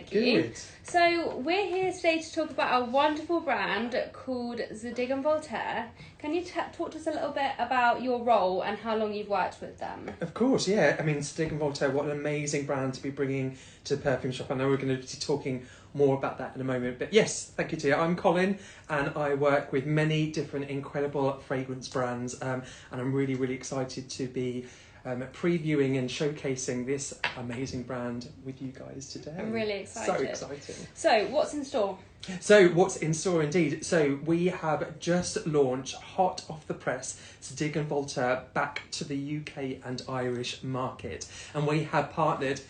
Good. So we're here today to talk about a wonderful brand called Zadig Voltaire. Can you talk to us a little bit about your role and how long you've worked with them? Of course, yeah. I mean, Zadig Voltaire, what an amazing brand to be bringing to the perfume shop. I know we're going to be talking more about that in a moment. But yes, thank you, Tia. I'm Colin, and I work with many different incredible fragrance brands, and I'm really, really excited to be previewing and showcasing this amazing brand with you guys today. I'm really excited. So exciting. So, what's in store? So, what's in store indeed? So, we have just launched, hot off the press, Zadig & Voltaire back to the UK and Irish market. And we have partnered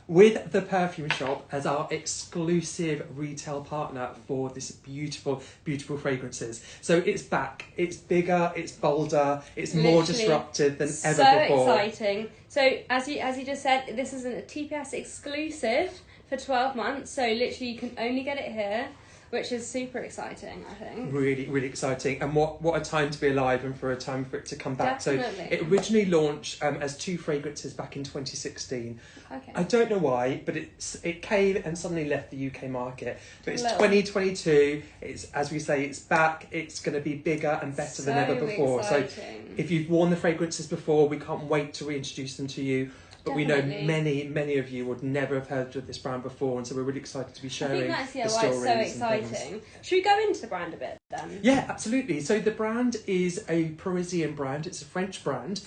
with the perfume shop as our exclusive retail partner for this beautiful, beautiful fragrances. So it's back, it's bigger, it's bolder, it's more disruptive than ever before. So exciting. So as you just said, this is a TPS exclusive for 12 months. So literally you can only get it here, which is super exciting, I think. Really, really exciting. And what a time to be alive and for a time for it to come back. Definitely. So it originally launched as 2 fragrances back in 2016. Okay. I don't know why, but it came and suddenly left the UK market. But it's 2022, it's, as we say, it's back, it's going to be bigger and better than ever before. Exciting. So if you've worn the fragrances before, we can't wait to reintroduce them to you. But Definitely. we know many of you would never have heard of this brand before, and so we're really excited to be sharing I think the that's why stories. it's so exciting. Should we go into the brand a bit then? Yeah, absolutely. So the brand is a Parisian brand. It's a French brand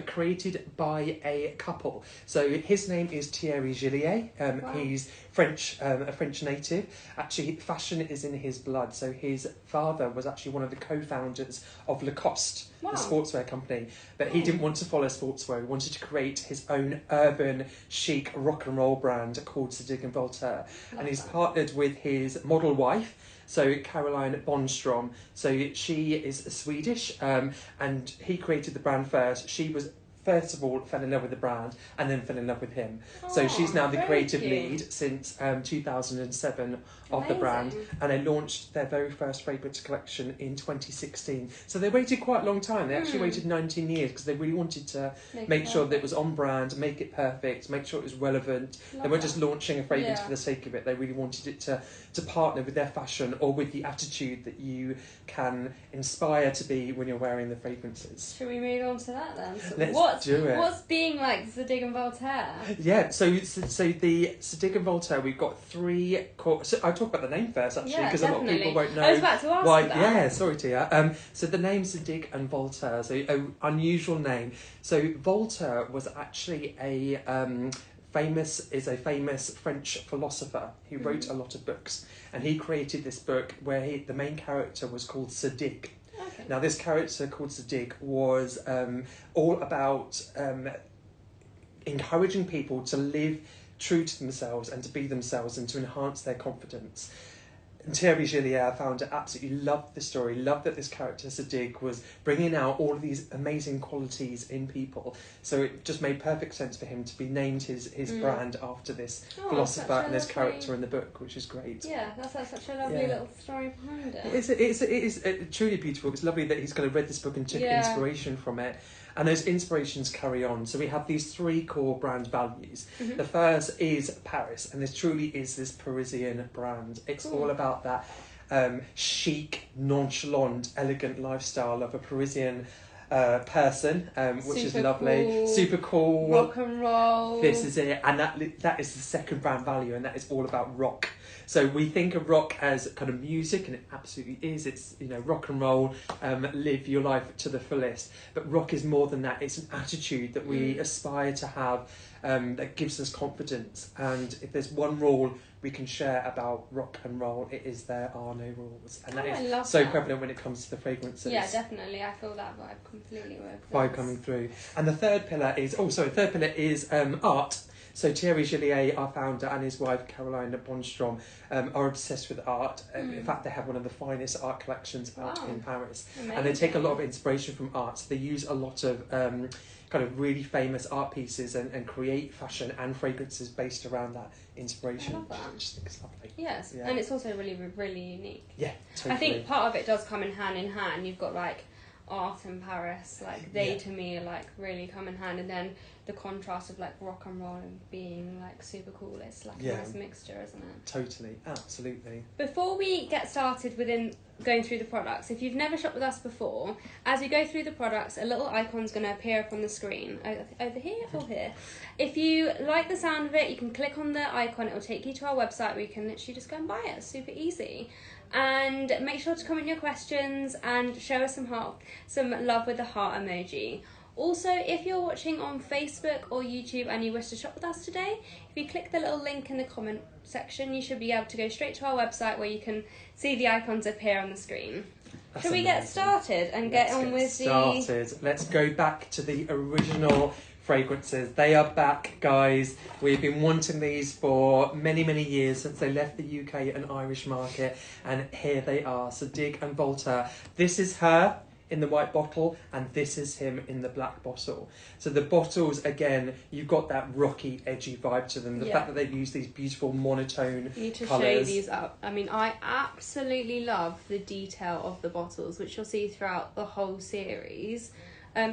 created by a couple. So his name is Thierry Gillier. Wow. He's French, a French native. Actually, fashion is in his blood. So his father was actually one of the co-founders of Lacoste, Wow. the sportswear company. But he didn't want to follow sportswear. He wanted to create his own urban, chic, rock and roll brand called Zadig & Voltaire. And he's partnered with his model wife, so Caroline Bonstrom. So she is Swedish, and he created the brand first. She was first of all fell in love with the brand and then fell in love with him. So she's now the creative lead since 2007 of the brand, and they launched their very first fragrance collection in 2016. So they waited quite a long time. They actually waited 19 years because they really wanted to make sure that it was on brand, make it perfect, make sure it was relevant. They weren't just launching a fragrance for the sake of it. They really wanted it to partner with their fashion or with the attitude that you can inspire to be when you're wearing the fragrances. Should we move on to that then? So Let's do it. What's being like Zadig & Voltaire? Yeah, so the Zadig & Voltaire, we've got 3 core... So I'll talk about the name first, actually, because a lot of people won't know. I was about to ask why. that. Yeah, sorry, Tia. So the name Zadig & Voltaire, so an unusual name. So Voltaire was actually a famous French philosopher. He wrote a lot of books, and he created this book where the main character was called Zadig. Okay. Now, this character called Zadig was all about encouraging people to live true to themselves and to be themselves and to enhance their confidence. And Thierry Gillier, founder, absolutely loved the story, loved that this character Zadig was bringing out all of these amazing qualities in people. So it just made perfect sense for him to be named his brand after this philosopher and this character in the book, which is great. Yeah, that's such a lovely little story behind it. It is truly beautiful. It's lovely that he's kind of read this book and took inspiration from it. And those inspirations carry on. So we have these 3 core brand values. The first is Paris, and this truly is this Parisian brand. It's all about that chic, nonchalant, elegant lifestyle of a Parisian person, which is lovely. Cool. Super cool. Rock and roll. This is it. And that is the second brand value, and that is all about rock. So we think of rock as kind of music, and it absolutely is. It's, rock and roll, live your life to the fullest. But rock is more than that. It's an attitude that we aspire to have, that gives us confidence. And if there's one rule we can share about rock and roll, it is there are no rules. And that is so prevalent when it comes to the fragrances. Yeah, definitely. I feel that vibe completely with vibe coming through. And the third pillar is art. So Thierry Gillier, our founder, and his wife Caroline Bonstrom are obsessed with art. In fact, they have one of the finest art collections out in Paris. Amazing. And they take a lot of inspiration from art. So they use a lot of kind of really famous art pieces and create fashion and fragrances based around that inspiration. I love that. Which I think is lovely. Yes, and it's also really, really unique. Yeah, totally. I think part of it does come in hand. You've got like art in Paris, like they to me like really come in hand, and then the contrast of like rock and roll and being like super cool. It's like a nice mixture, isn't it? Totally, absolutely. Before we get started within going through the products, if you've never shopped with us before, as we go through the products, a little icon's going to appear up on the screen, over here or here. If you like the sound of it, you can click on the icon, it will take you to our website where you can literally just go and buy it. It's super easy. And make sure to comment your questions and show us some love with the heart emoji. Also, if you're watching on Facebook or YouTube and you wish to shop with us today, if you click the little link in the comment section, you should be able to go straight to our website where you can see the icons appear on the screen. Shall we get started and get on with the... Let's go back to the original fragrances. They are back, guys. We've been wanting these for many, many years since they left the UK and Irish market, and here they are. Zadig and Voltaire. This is her in the white bottle, and this is him in the black bottle. So the bottles, again, you've got that rocky, edgy vibe to them. The fact that they've used these beautiful monotone You need to colours. show these up. I mean, I absolutely love the detail of the bottles, which you'll see throughout the whole series.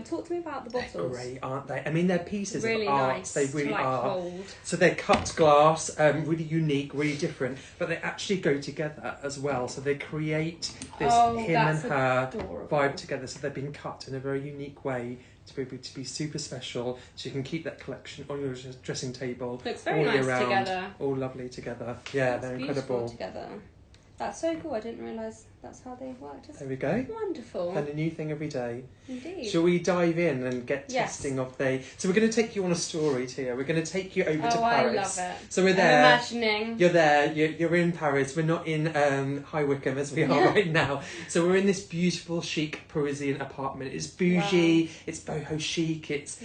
Talk to me about the bottles. They're great, aren't they? I mean, they're pieces really of art. Nice They really to, like, are. hold. So they're cut glass, really unique, really different, but they actually go together as well. So they create this him and her adorable vibe together. So they've been cut in a very unique way to be able to be super special. So you can keep that collection on your dressing table. Looks very all nice year round, together. All lovely together. Yeah, they're incredible. Together. That's so cool. I didn't realise that's how they worked. There we go. Wonderful. And a new thing every day. Indeed. Shall we dive in and get testing of the... So we're going to take you on a story, Tia. We're going to take you over to Paris. I love it. So we're there. I'm imagining. You're there. You're in Paris. We're not in High Wycombe as we are right now. So we're in this beautiful, chic Parisian apartment. It's bougie. Wow. It's boho chic. It's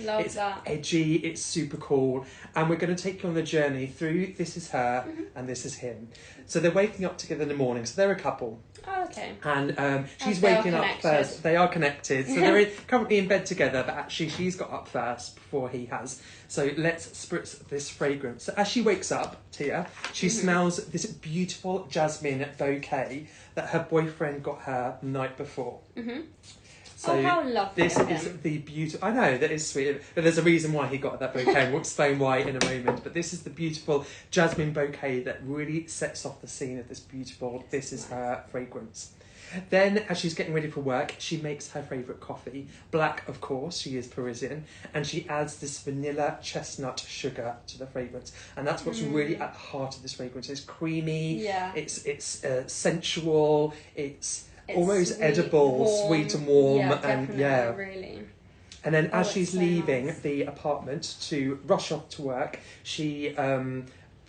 edgy. It's super cool. And we're going to take you on the journey through This Is Her and This Is Him. So they're waking up together in the morning. So they're a couple. Oh, okay. And she's waking up first. They are connected. So they're currently in bed together, but actually she's got up first before he has. So let's spritz this fragrance. So as she wakes up, Tia, she smells this beautiful jasmine bouquet that her boyfriend got her the night before. So how lovely. This is the beautiful... I know, that is sweet. But there's a reason why he got that bouquet. We'll explain why in a moment. But this is the beautiful jasmine bouquet that really sets off the scene of this beautiful This Is Her fragrance. Then, as she's getting ready for work, she makes her favourite coffee. Black, of course, she is Parisian. And she adds this vanilla chestnut sugar to the fragrance. And that's what's really at the heart of this fragrance. It's creamy, it's sensual, it's almost sweet, edible, sweet and warm. Really. And then as she's leaving the apartment to rush off to work, she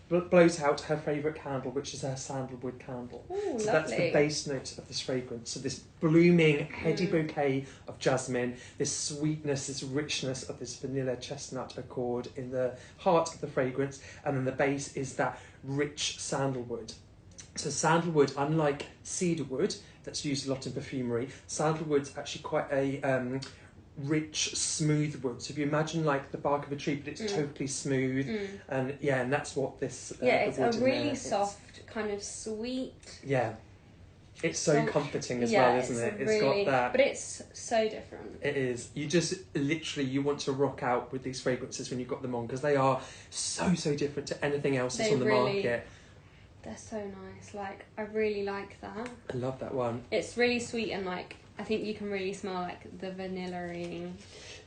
blows out her favourite candle, which is her sandalwood candle. Ooh, so lovely. That's the base note of this fragrance. So this blooming, heady bouquet of jasmine, this sweetness, this richness of this vanilla chestnut accord in the heart of the fragrance, and then the base is that rich sandalwood. So sandalwood, unlike cedarwood, that's used a lot in perfumery, sandalwood's actually quite a rich, smooth wood. So if you imagine like the bark of a tree, but it's totally smooth, and that's what this. It's a really soft, kind of sweet. Yeah, it's so comforting as well, isn't it? It's got that. But it's so different. It is. You just literally you want to rock out with these fragrances when you've got them on because they are so different to anything else that's on the market. They're so nice. Like, I really like that. I love that one. It's really sweet and like I think you can really smell like the vanilla-y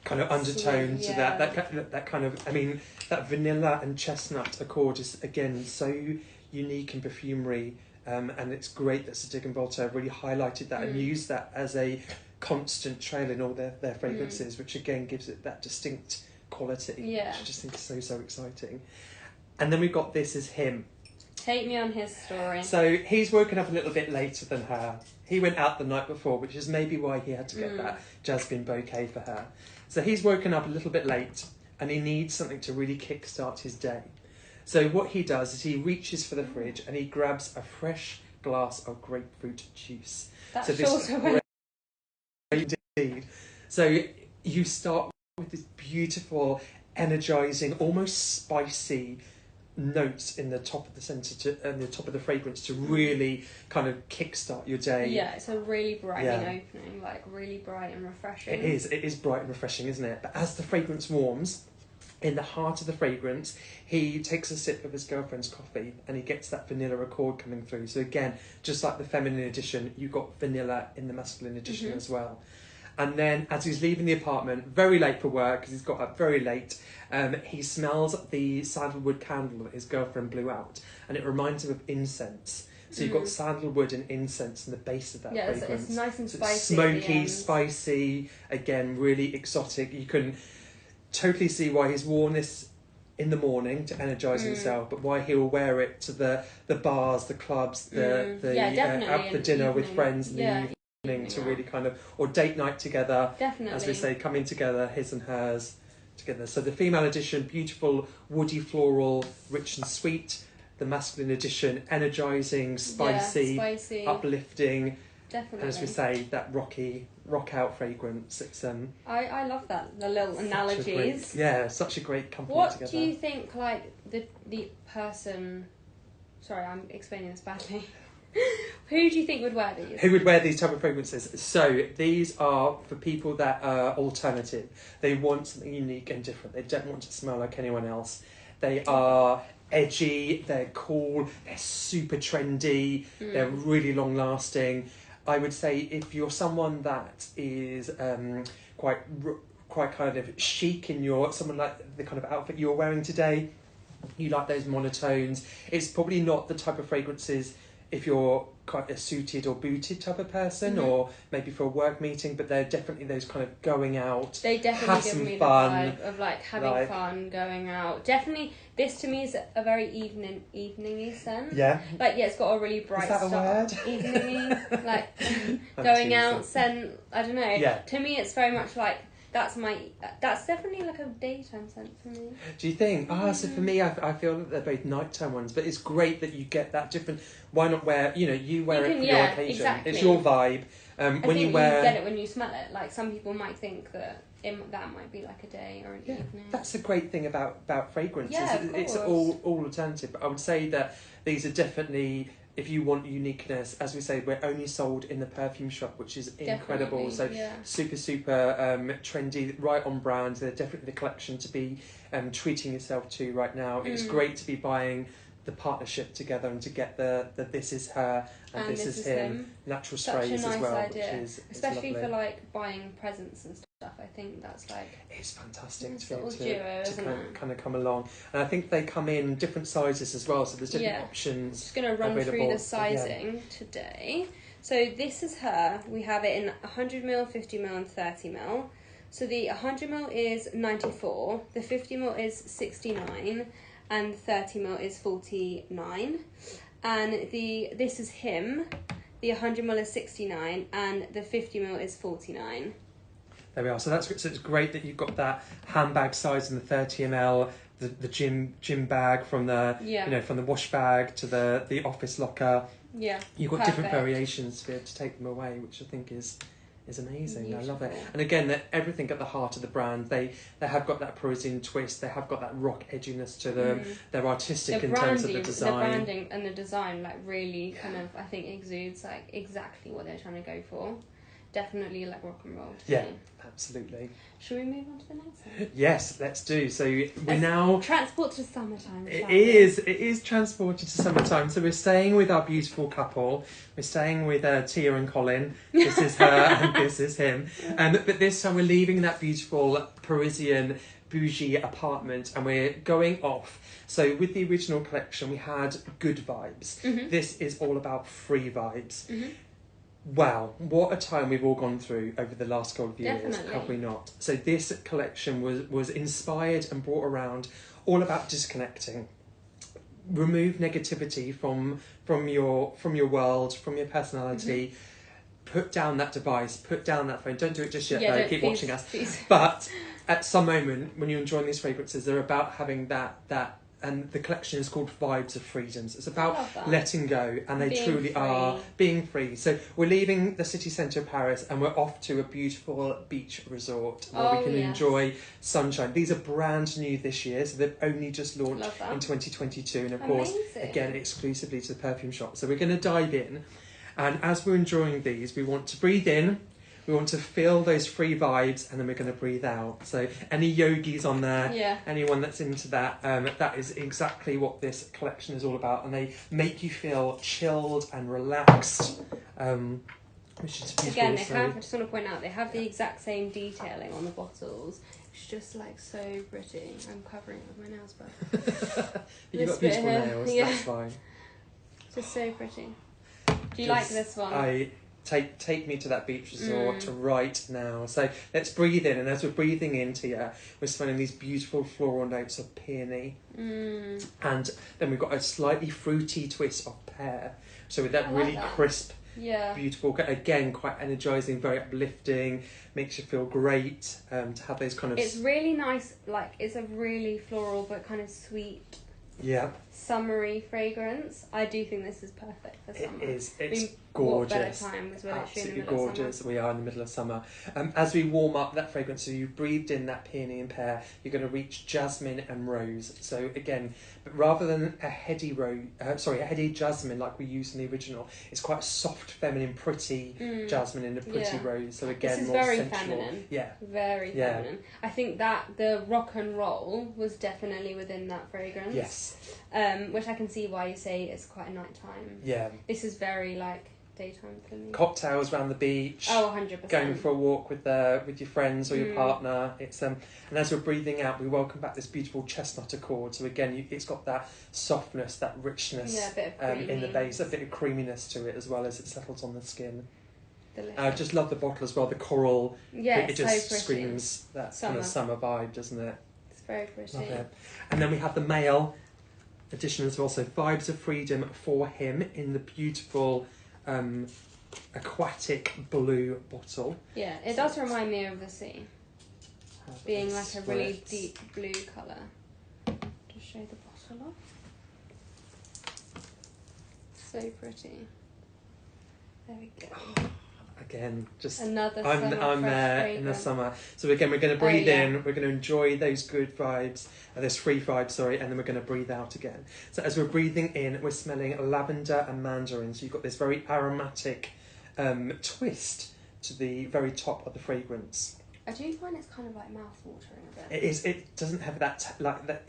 kind of undertone to that kind of. I mean, that vanilla and chestnut accord is again so unique in perfumery, and it's great that Zadig and Voltaire really highlighted that and used that as a constant trail in all their fragrances, which again gives it that distinct quality. Yeah, which I just think is so exciting. And then we've got This Is Him. Take me on his story. So he's woken up a little bit later than her. He went out the night before, which is maybe why he had to get that jasmine bouquet for her. So he's woken up a little bit late and he needs something to really kickstart his day. So what he does is he reaches for the fridge and he grabs a fresh glass of grapefruit juice. That's so also indeed. So you start with this beautiful, energising, almost spicy notes in the top of the centre and the top of the fragrance to really kind of kickstart your day. Yeah, it's a really brightening opening, like really bright and refreshing. It is bright and refreshing, isn't it? But as the fragrance warms, in the heart of the fragrance, he takes a sip of his girlfriend's coffee and he gets that vanilla accord coming through. So again, just like the feminine edition, you've got vanilla in the masculine edition as well. And then as he's leaving the apartment, very late for work, because he's got up very late, he smells the sandalwood candle that his girlfriend blew out. And it reminds him of incense. So you've got sandalwood and incense in the base of that fragrance. Yeah, it's nice and so spicy. It's smoky, spicy, again, really exotic. You can totally see why he's worn this in the morning to energise himself, but why he'll wear it to the bars, the clubs, out for dinner with friends in the evening to really kind of, or date night together. Definitely. As we say, coming together, his and hers together. So the female edition, beautiful, woody, floral, rich and sweet. The masculine edition, energising, spicy, uplifting. Definitely. And as we say, that rock out fragrance. It's I love that, the little analogies. Such a great company what together. Do you think, like, the person... Sorry, I'm explaining this badly. Who do you think would wear these? Who would wear these type of fragrances? So these are for people that are alternative. They want something unique and different. They don't want to smell like anyone else. They are edgy, they're cool, they're super trendy, they're really long lasting. I would say if you're someone that is quite kind of chic in someone like the kind of outfit you're wearing today, you like those monotones, it's probably not the type of fragrances if you're quite a suited or booted type of person, or maybe for a work meeting, but they're definitely those kind of going out. They definitely give me fun, the vibe of like having fun, going out. Definitely, this to me is a very evening-y scent. Yeah. Like, it's got a really bright start. Evening-y, like going out scent. I don't know. Yeah. To me, it's very much like that's definitely like a daytime scent for me. Do you think? So for me, I feel that they're both nighttime ones, but it's great that you get that different. Why not wear? You wear it for your occasion. Exactly. It's your vibe. When you wear, you get it when you smell it. Like, some people might think that that might be like a day or an evening. That's the great thing about fragrance. Yeah, it's all alternative. But I would say that these are definitely, if you want uniqueness, as we say, we're only sold in the perfume shop, which is incredible. So super trendy, right on brand. They're definitely the collection to be treating yourself to right now. It's great to be buying the partnership together and to get the this is her and this is him natural sprays nice as well, idea. which is especially lovely. for like buying presents and stuff. I think that's like, it's fantastic it's to be able to kind of come along, and I think they come in different sizes as well, so there's different options. I'm just going to run through the sizing today. So this is her. We have it in 100ml, 50ml and 30ml. So the 100ml is 94, the 50ml is 69, and 30ml is 49. And this is him. The 100ml is 69, and the 50ml is 49. There we are. So it's great that you've got that handbag size in the 30ml, the gym bag from the from the wash bag to the office locker. Yeah, you've got different variations to be able to take them away, which I think is amazing. Beautiful. I love it. And again, everything at the heart of the brand. They have got that Parisian twist. They have got that rock edginess to them. They're artistic in terms of the design. The branding and the design, like, really kind of, I think, exudes like exactly what they're trying to go for. Definitely like rock and roll. Yeah, absolutely. Should we move on to the next one? Yes, let's do. So we're now transport to summertime. It is transported to summertime. So we're staying with our beautiful couple. We're staying with Tia and Colin. This is her and this is him. But this time we're leaving that beautiful Parisian bougie apartment and we're going off. So with the original collection, we had good vibes. This is all about free vibes. Wow, what a time we've all gone through over the last couple of years, have we not? So this collection was inspired and brought around all about disconnecting. Remove negativity from your world, from your personality. Put down that device, put down that phone. Don't do it just yet though, keep watching us. Please. But at some moment when you're enjoying these fragrances, they're about having that and the collection is called Vibes of Freedoms. It's about letting go, and they truly are being free. So we're leaving the city centre of Paris and we're off to a beautiful beach resort where we can enjoy sunshine. These are brand new this year, so they've only just launched in 2022, and of course, again, exclusively to the perfume shop. So we're going to dive in, and as we're enjoying these, we want to breathe in, We want to feel those free vibes, and then we're going to breathe out. So any yogis on there, anyone that's into that, that is exactly what this collection is all about. And they make you feel chilled and relaxed, which is beautiful. Again, I just want to point out, they have the exact same detailing on the bottles. It's just like so pretty. I'm covering it with my nails, but you've got beautiful nails. That's fine. It's just so pretty. Do you like this one? Take me to that beach resort right now. So let's breathe in, and as we're breathing into you, we're smelling these beautiful floral notes of peony, and then we've got a slightly fruity twist of pear. So with that really crisp, beautiful, again quite energising, very uplifting, makes you feel great to have those kind of. It's really nice, like it's a really floral but kind of sweet. Yeah. Summery fragrance. I do think this is perfect for summer. It is. It's gorgeous. What better time as well? Absolutely gorgeous. We are in the middle of summer. As we warm up that fragrance, so you've breathed in that peony and pear, you're going to reach jasmine and rose. So again, but rather than a heady a heady jasmine like we used in the original, it's quite a soft, feminine, pretty jasmine in a pretty rose. So again, this is more very sensual. Feminine. Yeah. Very feminine. I think that the rock and roll was definitely within that fragrance. Yes. Which I can see why you say it's quite a nighttime. Yeah. This is very like daytime for me. Cocktails around the beach. Oh, 100%. Going for a walk with your friends or your partner. It's and as we're breathing out, we welcome back this beautiful chestnut accord. So again, it's got that softness, that richness a bit of in the base, a bit of creaminess to it as well as it settles on the skin. Delicious. I just love the bottle as well. The coral. Yeah, it just screams that kind of summer vibe, doesn't it? It's very pretty. Love it. And then we have the male edition as well. So Vibes of Freedom for him in the beautiful aquatic blue bottle. Yeah, it does remind me of the sea. Being like a really deep blue colour. Just show the bottle off. So pretty. There we go. Again, just another I'm there fragrance. In the summer. So again, we're going to breathe in. We're going to enjoy those good vibes, those free vibes, and then we're going to breathe out again. So as we're breathing in, we're smelling lavender and mandarin. So you've got this very aromatic twist to the very top of the fragrance. I do find it's kind of like mouth-watering a bit. It is. It doesn't have that like that.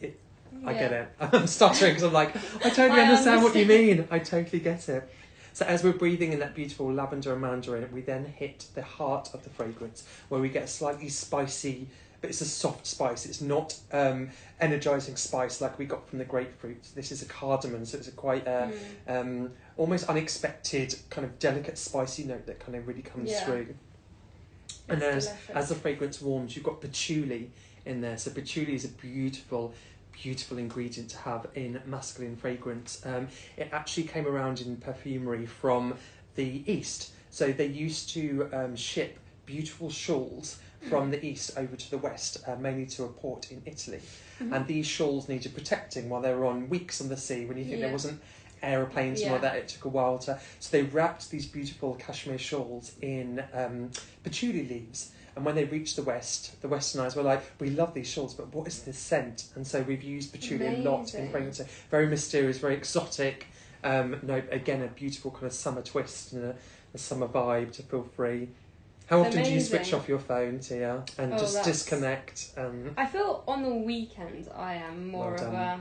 I get it. I'm stuttering because I'm like, I totally understand what you mean. I totally get it. So as we're breathing in that beautiful lavender and mandarin, we then hit the heart of the fragrance, where we get a slightly spicy, but it's a soft spice. It's not energising spice like we got from the grapefruit. This is a cardamom, so it's a quite almost unexpected kind of delicate spicy note that kind of really comes through. And as the fragrance warms, you've got patchouli in there. So patchouli is a beautiful ingredient to have in masculine fragrance. It actually came around in perfumery from the East. So they used to ship beautiful shawls from the East over to the West, mainly to a port in Italy. And these shawls needed protecting while they were on weeks on the sea, when you think there wasn't aeroplanes and all that. It took a while to... So they wrapped these beautiful cashmere shawls in patchouli leaves. And when they reached the West, the Westerners were like, we love these shawls, but what is this scent? And so we've used patchouli a lot in fragrance. Very mysterious, very exotic. Again, a beautiful kind of summer twist and a summer vibe to feel free. How often do you switch off your phone, Tia, and just disconnect? I feel on the weekends I am more of a...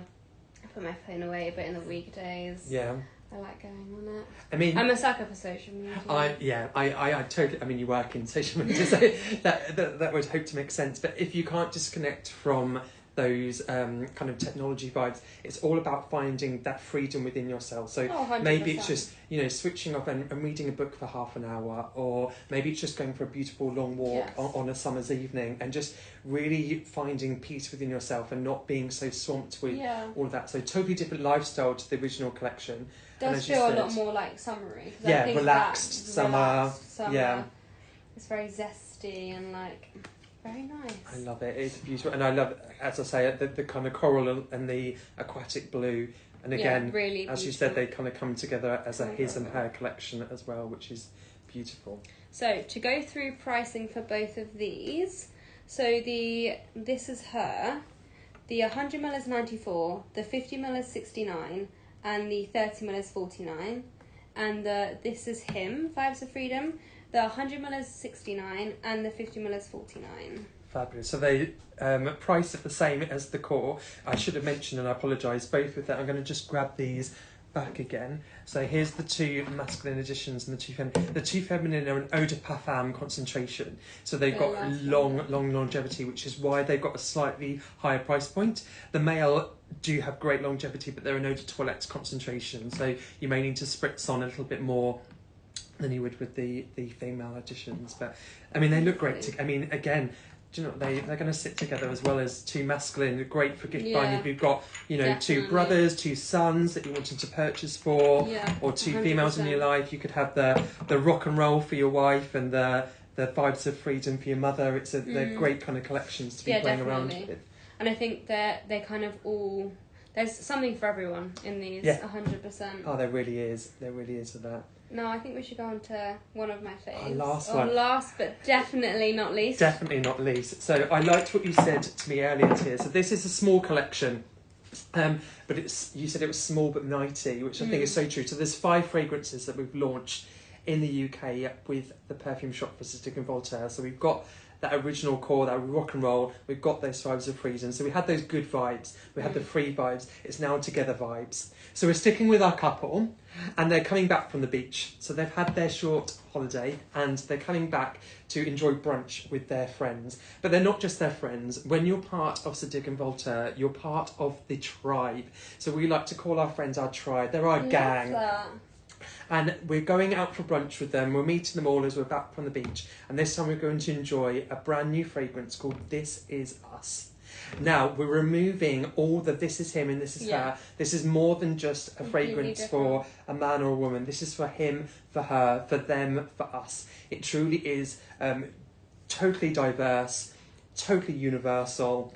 I put my phone away, but in the weekdays... Yeah. I like going on it. I mean, I'm a sucker for social media. I totally. I mean, you work in social media, so that would hope to make sense. But if you can't disconnect from those kind of technology vibes, it's all about finding that freedom within yourself. So maybe it's just switching off and reading a book for half an hour, or maybe it's just going for a beautiful long walk on a summer's evening, and just really finding peace within yourself and not being so swamped with all of that. So totally different lifestyle to the original collection. Does feel a lot more like summery. Yeah, relaxed summer. Yeah, it's very zesty and like very nice. I love it. It's beautiful, and I love, as I say, the kind of coral and the aquatic blue. And again, really as you said, they kind of come together as a his and her collection as well, which is beautiful. So to go through pricing for both of these, so this is her, the 100ml is 94, the 50ml is 69. And the 30ml is 49, and this is him, Vibes of Freedom. The 100ml is £69 and the 50ml is £49. Fabulous. So they priced at the same as the core. I should have mentioned, and I apologise, both with that. I'm going to just grab these back again. So here's the two masculine editions and the two feminine. The two feminine are an eau de parfum concentration. So they've got long longevity, which is why they've got a slightly higher price point. The male do have great longevity, but they're an eau de toilette concentration. So you may need to spritz on a little bit more than you would with the female editions. But I mean, they look great. I mean, again, do you know, they're going to sit together as well as two masculine, great for gift buying. If you've got, you know, two brothers, two sons that you wanted to purchase for, or two 100%. Females in your life, you could have the rock and roll for your wife and the vibes of freedom for your mother. They're great kind of collections to be playing around with. And I think they kind of all, there's something for everyone in these, 100%. Oh, there really is with that. No, I think we should go on to one of my faves. Last but definitely not least. Definitely not least. So I liked what you said to me earlier, Tia. So this is a small collection, but you said it was small but mighty, which I think is so true. So there's 5 fragrances that we've launched in the UK with the perfume shop for Zadig Voltaire. So we've got that original core, that rock and roll. We've got those vibes of freedom. So we had those good vibes. We had the free vibes. It's now together vibes. So we're sticking with our couple, and they're coming back from the beach. So they've had their short holiday, and they're coming back to enjoy brunch with their friends. But they're not just their friends. When you're part of Zadig and Voltaire, you're part of the tribe. So we like to call our friends our tribe. They're our gang. That. And we're going out for brunch with them. We're meeting them all as we're back from the beach. And this time we're going to enjoy a brand new fragrance called This Is Us. Now, we're removing all the this is him and this is her. This is more than just a fragrance for a man or a woman. This is for him, for her, for them, for us. It truly is totally diverse, totally universal.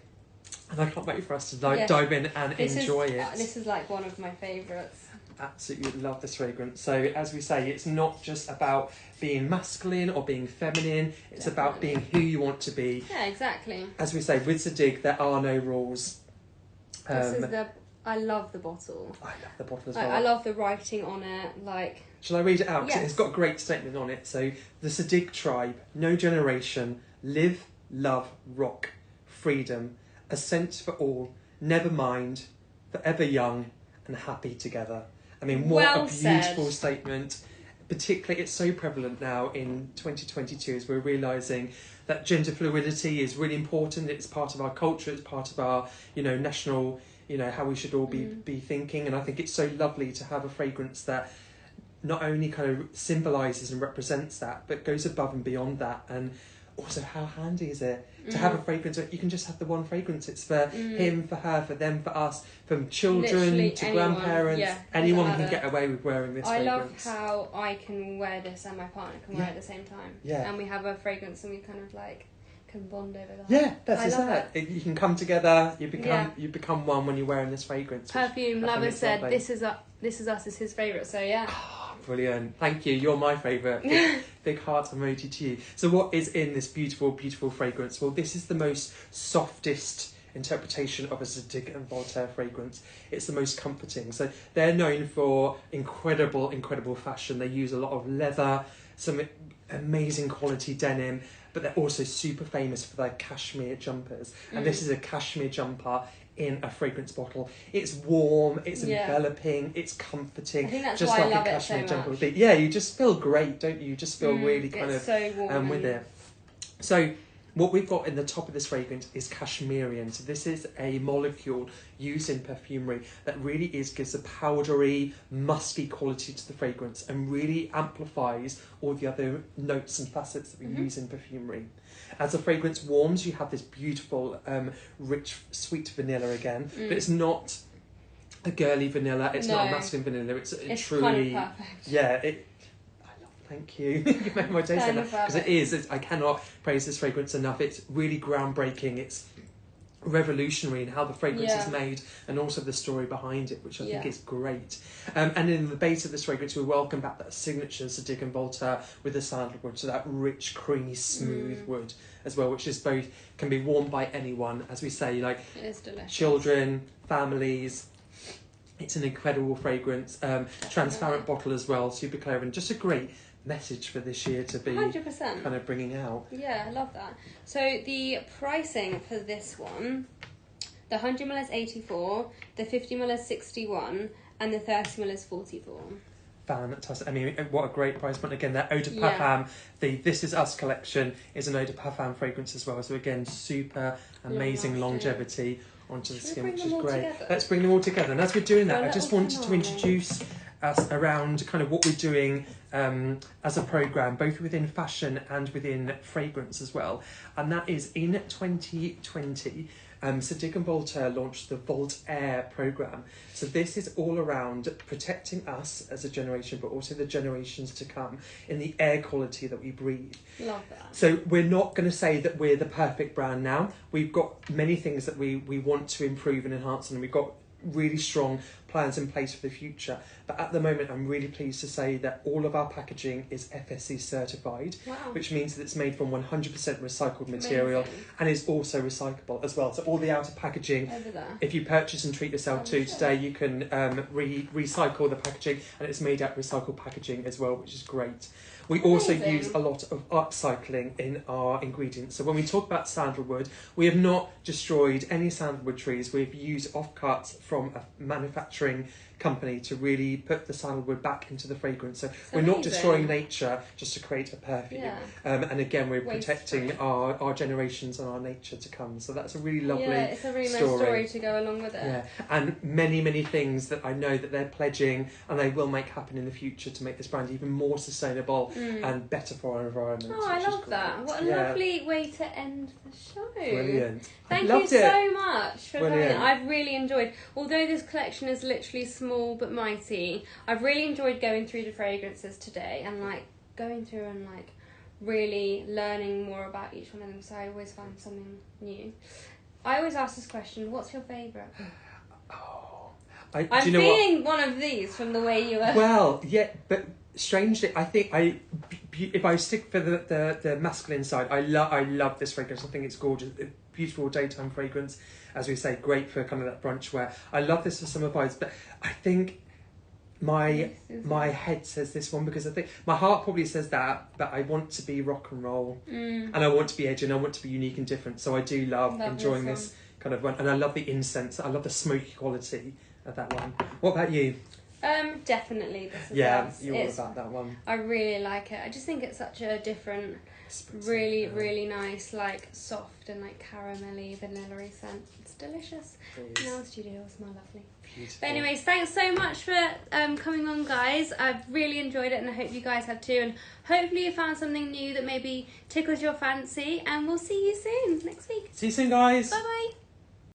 And I can't wait for us to dive in and enjoy it. This is like one of my favourites. Absolutely love this fragrance. So as we say, it's not just about being masculine or being feminine. It's about being who you want to be. Yeah, exactly. As we say, with Zadig, there are no rules. I love the bottle. I love the bottle as well. I love the writing on it. Shall I read it out? Yes. It's got a great statement on it. So the Zadig tribe, no generation, live, love, rock, freedom, a sense for all, never mind, forever young and happy together. I mean, what a beautiful statement. Particularly, it's so prevalent now in 2022 as we're realising that gender fluidity is really important. It's part of our culture. It's part of our, national, how we should all be thinking. And I think it's so lovely to have a fragrance that not only kind of symbolises and represents that, but goes above and beyond that. And also, how handy is it to have a fragrance? You can just have the one fragrance. It's for him, for her, for them, for us, from children literally to anyone. grandparents. Yeah, anyone can get away with wearing this fragrance. I love how I can wear this and my partner can wear it at the same time. Yeah. And we have a fragrance and we kind of can bond over that. Yeah, that's it. You can come together. You become one when you're wearing this fragrance. Perfume Lover said, lovely. This is us is his favourite. So yeah. Brilliant. Thank you. You're my favourite. Big heart emoji to you. So what is in this beautiful, beautiful fragrance? Well, this is the most softest interpretation of a Zadig and Voltaire fragrance. It's the most comforting. So they're known for incredible, incredible fashion. They use a lot of leather, some amazing quality denim, but they're also super famous for their cashmere jumpers. And this is a cashmere jumper in a fragrance bottle. It's warm, it's enveloping, it's comforting. I think that's just why like I love a cashmere it so jumper much. would be. Yeah, you just feel great, don't you? You just feel really kind of so warm with it. So what we've got in the top of this fragrance is cashmerian. So this is a molecule used in perfumery that really gives a powdery, musky quality to the fragrance and really amplifies all the other notes and facets that we use in perfumery. As the fragrance warms, you have this beautiful, rich, sweet vanilla again, but it's not a girly vanilla. It's not a masculine vanilla. It's truly, kind of perfect. Yeah. Thank you. You made my taste like that because it is. I cannot praise this fragrance enough. It's really groundbreaking. It's revolutionary in how the fragrance is made and also the story behind it, which I think is great. And in the base of this fragrance, we welcome back that signature Zadig and Voltaire with the sandalwood, so that rich, creamy, smooth wood as well, which is both can be worn by anyone, as we say, like it is delicious. Children, families. It's an incredible fragrance. Transparent bottle as well, super clear, and just a great message for this year to be 100%. kind of bringing out. Yeah, I love that. So the pricing for this one, the 100ml is 84, the 50ml is 61, and the 30ml is 44. Fantastic. I mean, what a great price point. Again, that Eau de Yeah. Parfum, the This Is Us collection is an Eau de Parfum fragrance as well. So again, super amazing Long-lasting. longevity onto the Should we skin, bring which them is all great. together? Let's bring them all together. And as we're doing that, For a I just little wanted to finale. introduce us around kind of what we're doing as a programme, both within fashion and within fragrance as well. And that is in 2020, Zadig Voltaire launched the Voltaire programme. So this is all around protecting us as a generation, but also the generations to come in the air quality that we breathe. Love that. So we're not going to say that we're the perfect brand now. We've got many things that we want to improve and enhance, and we've got really strong plans in place for the future. But at the moment, I'm really pleased to say that all of our packaging is FSC certified, Wow. which means that it's made from 100% recycled material Amazing. and is also recyclable as well. So all the outer packaging, Over there. if you purchase and treat yourself to today, you can recycle the packaging, and it's made out of recycled packaging as well, which is great. We also Amazing. use a lot of upcycling in our ingredients. So when we talk about sandalwood, we have not destroyed any sandalwood trees. We've used offcuts from a manufacturing company to really put the sandalwood back into the fragrance. So we're not amazing. destroying nature just to create a perfume. Yeah. And again, we're Waste protecting free. our generations and our nature to come. So that's a really lovely Yeah, it's a really nice story to go along with it. Yeah, and many things that I know that they're pledging and they will make happen in the future to make this brand even more sustainable and better for our environment. Oh, I which is love that. great. What a Yeah, lovely way to end the show. brilliant. Thank you Loved it. so much for coming. Brilliant. I've really enjoyed, although this collection is literally small but mighty, I've really enjoyed going through the fragrances today and like going through and like really learning more about each one of them, so I always find something new. I always ask this question, what's your favourite? I'm I'm feeling one of these from the way you are. Well, yeah, but strangely, I think if I stick for the masculine side, I love this fragrance. I think it's gorgeous, beautiful daytime fragrance, as we say, great for kind of that brunch wear. I love this for summer vibes, but I think my head says this one because I think my heart probably says that, but I want to be rock and roll, and I want to be edgy, and I want to be unique and different. So I do love enjoying this kind of one, and I love the incense. I love the smoky quality of that one. What about you? Definitely this is Yeah, us. you're all It's- about that one. I really like it. I just think it's such a different, really nice, like soft and like caramelly, vanilla-y scent. It's delicious. It is. Now the studio will smell lovely. Beautiful. But anyways, thanks so much for coming on, guys. I've really enjoyed it, and I hope you guys have too. And hopefully you found something new that maybe tickled your fancy. And we'll see you soon next week. See you soon, guys. Bye bye.